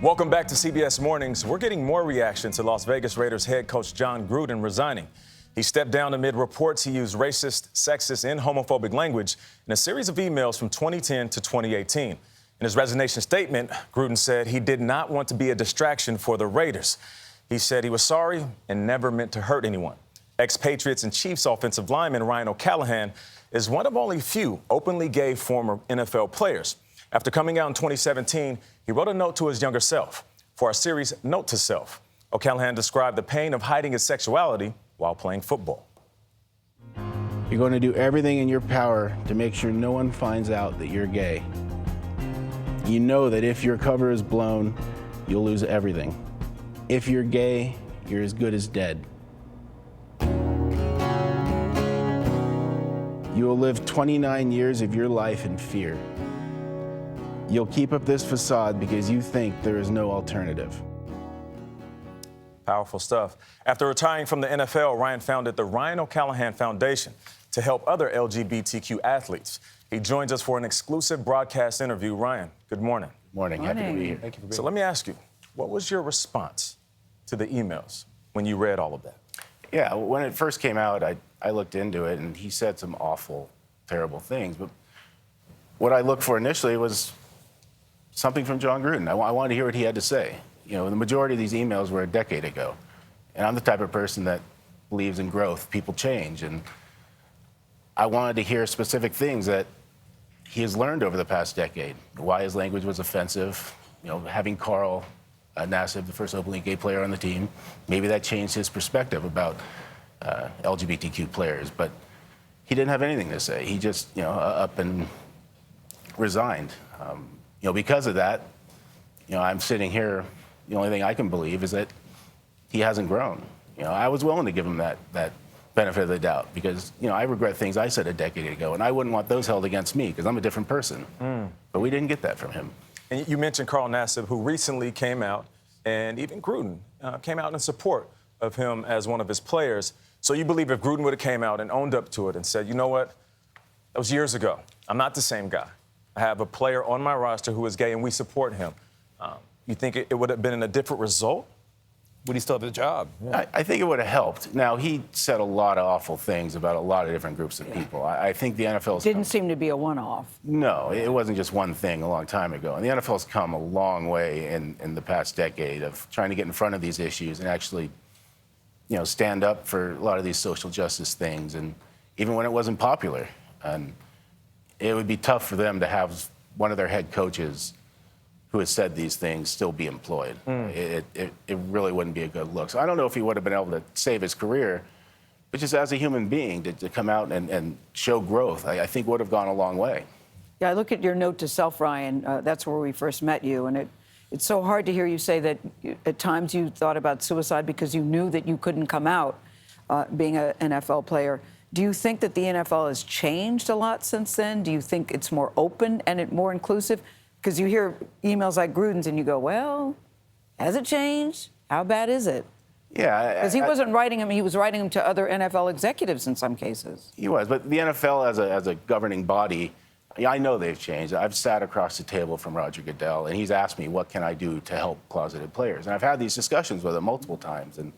Welcome back to CBS Mornings. We're getting more reaction to Las Vegas Raiders head coach Jon Gruden resigning. He stepped down amid reports he used racist, sexist, and homophobic language in a series of emails from 2010 to 2018. In his resignation statement, Gruden said he did not want to be a distraction for the Raiders. He said he was sorry and never meant to hurt anyone. Ex-Patriots and Chiefs offensive lineman Ryan O'Callahan is one of only few openly gay former NFL players. After coming out in 2017, he wrote a note to his younger self. For our series, Note to Self, O'Callahan described the pain of hiding his sexuality while playing football. You're going to do everything in your power to make sure no one finds out that you're gay. You know that if your cover is blown, you'll lose everything. If you're gay, you're as good as dead. You will live 29 years of your life in fear. You'll keep up this facade because you think there is no alternative. Powerful stuff. After retiring from the NFL, Ryan founded the Ryan O'Callahan Foundation to help other LGBTQ athletes. He joins us for an exclusive broadcast interview. Ryan, good morning. Morning. Happy to be here. Thank you for being So let me ask you, what was your response to the emails when you read all of that? Yeah, when it first came out, I looked into it, and he said some awful, terrible things. But what I looked for initially was something from Jon Gruden. I wanted to hear what he had to say. You know, the majority of these emails were a decade ago. And I'm the type of person that believes in growth. People change. And I wanted to hear specific things that he has learned over the past decade. Why his language was offensive. You know, having Carl Nassib, the first openly gay player on the team, maybe that changed his perspective about LGBTQ players. But he didn't have anything to say. He just, up and resigned. Because of that, I'm sitting here. The only thing I can believe is that he hasn't grown. I was willing to give him that benefit of the doubt because, I regret things I said a decade ago, and I wouldn't want those held against me because I'm a different person. But we didn't get that from him. And you mentioned Carl Nassib, who recently came out, and even Gruden came out in support of him as one of his players. So you believe if Gruden would have came out and owned up to it and said, you know what, that was years ago. I'm not the same guy. I have a player on my roster who is gay, and we support him. You think it would have been a different result? Would he still have the job? Yeah. I think it would have helped. Now, he said a lot of awful things about a lot of different groups of people. I think the NFL didn't seem to be a one-off. No, it wasn't just one thing a long time ago. And the NFL's come a long way in the past decade of trying to get in front of these issues and actually, stand up for a lot of these social justice things. And even when it wasn't popular. And it would be tough for them to have one of their head coaches who has said these things still be employed. It really wouldn't be a good look. So I don't know if he would have been able to save his career, but just as a human being to come out and show growth, I think would have gone a long way. Yeah, I look at your note to self, Ryan. That's where we first met you, and it's so hard to hear you say that at times you thought about suicide because you knew that you couldn't come out being an NFL player. Do you think that the NFL has changed a lot since then? Do you think it's more open and more inclusive? Because you hear emails like Gruden's and you go, well, has it changed? How bad is it? Yeah. Because he wasn't writing them, he was writing them to other NFL executives in some cases. He was, but the NFL as a governing body, I know they've changed. I've sat across the table from Roger Goodell, and he's asked me, what can I do to help closeted players? And I've had these discussions with him multiple times, and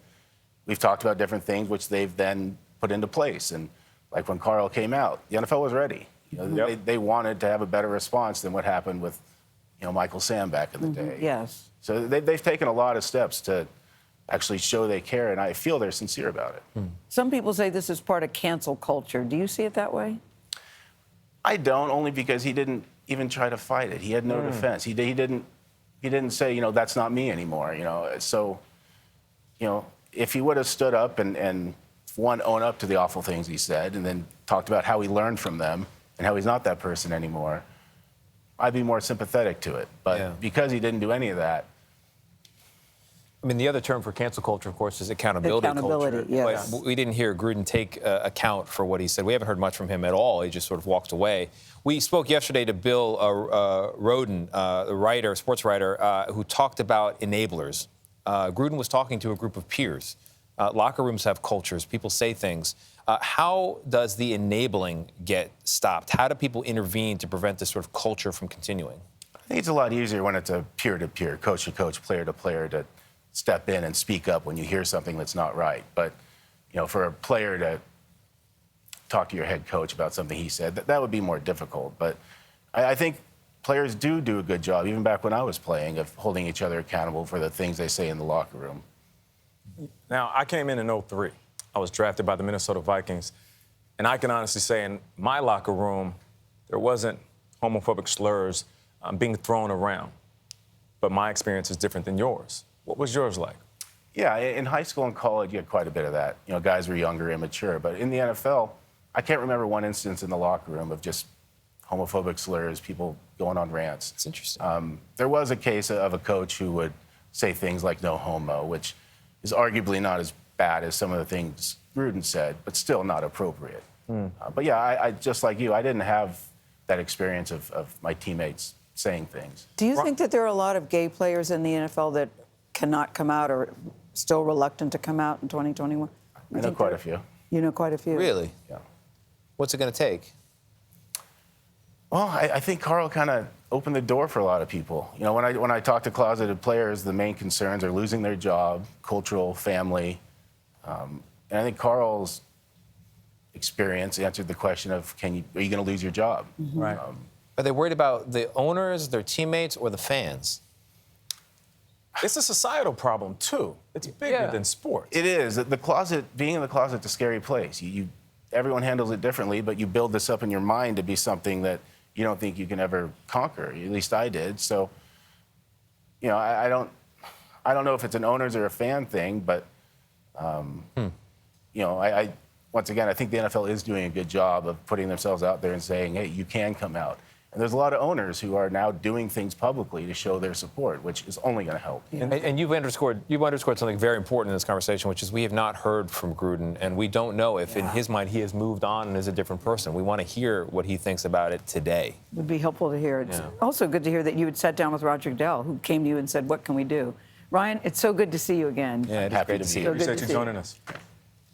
we've talked about different things, which they've then put into place. And like when Carl came out, the NFL was ready. They wanted to have a better response than what happened with, Michael Sam back in the day. Yes. So they've taken a lot of steps to actually show they care, and I feel they're sincere about it. Some people say this is part of cancel culture. Do you see it that way? I don't, only because he didn't even try to fight it. He had no defense. He didn't say, that's not me anymore. So, if he would have stood up and one, own up to the awful things he said, and then talked about how he learned from them and how he's not that person anymore, I'd be more sympathetic to it. But because he didn't do any of that. I mean, the other term for cancel culture, of course, is accountability culture. Yes. But we didn't hear Gruden take account for what he said. We haven't heard much from him at all. He just sort of walked away. We spoke yesterday to Bill Roden, the writer, sports writer, who talked about enablers. Gruden was talking to a group of peers. Locker rooms have cultures. People say things. How does the enabling get stopped? How do people intervene to prevent this sort of culture from continuing? I think it's a lot easier when it's a peer-to-peer, coach-to-coach, player-to-player to step in and speak up when you hear something that's not right. But, for a player to talk to your head coach about something he said, that would be more difficult. But I think players do a good job, even back when I was playing, of holding each other accountable for the things they say in the locker room. Now, I came in 03. I was drafted by the Minnesota Vikings. And I can honestly say in my locker room, there wasn't homophobic slurs being thrown around. But my experience is different than yours. What was yours like? Yeah, in high school and college, you had quite a bit of that. Guys were younger, immature. But in the NFL, I can't remember one instance in the locker room of just homophobic slurs, people going on rants. It's interesting. There was a case of a coach who would say things like no homo, which is arguably not as bad as some of the things Gruden said, but still not appropriate. But yeah, I just like you, I didn't have that experience of my teammates saying things. Do you think that there are a lot of gay players in the NFL that cannot come out or still reluctant to come out in 2021? I know quite a few. You know quite a few? Really? Yeah. What's it going to take? Well, I think Carl kind of opened the door for a lot of people. When I talk to closeted players, the main concerns are losing their job, cultural, family. And I think Carl's experience answered the question of, are you going to lose your job? Mm-hmm. Right. Are they worried about the owners, their teammates, or the fans? It's a societal problem, too. It's bigger than sports. It is. The closet, being in the closet's a scary place. Everyone handles it differently, but you build this up in your mind to be something that you don't think you can ever conquer. At least I did. So, I don't know if it's an owners or a fan thing, but, once again, I think the NFL is doing a good job of putting themselves out there and saying, hey, you can come out. And there's a lot of owners who are now doing things publicly to show their support, which is only going to help. Yeah. And you've underscored something very important in this conversation, which is we have not heard from Gruden, and we don't know if in his mind he has moved on and is a different person. We want to hear what he thinks about it today. It would be helpful to hear. It's also good to hear that you had sat down with Roger Goodell, who came to you and said, what can we do? Ryan, it's so good to see you again. Yeah, it's Happy great to to be see here. you. Appreciate you joining us.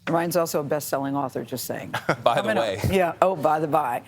Ryan's also a best-selling author, just saying. By the way. Yeah, oh, by the by.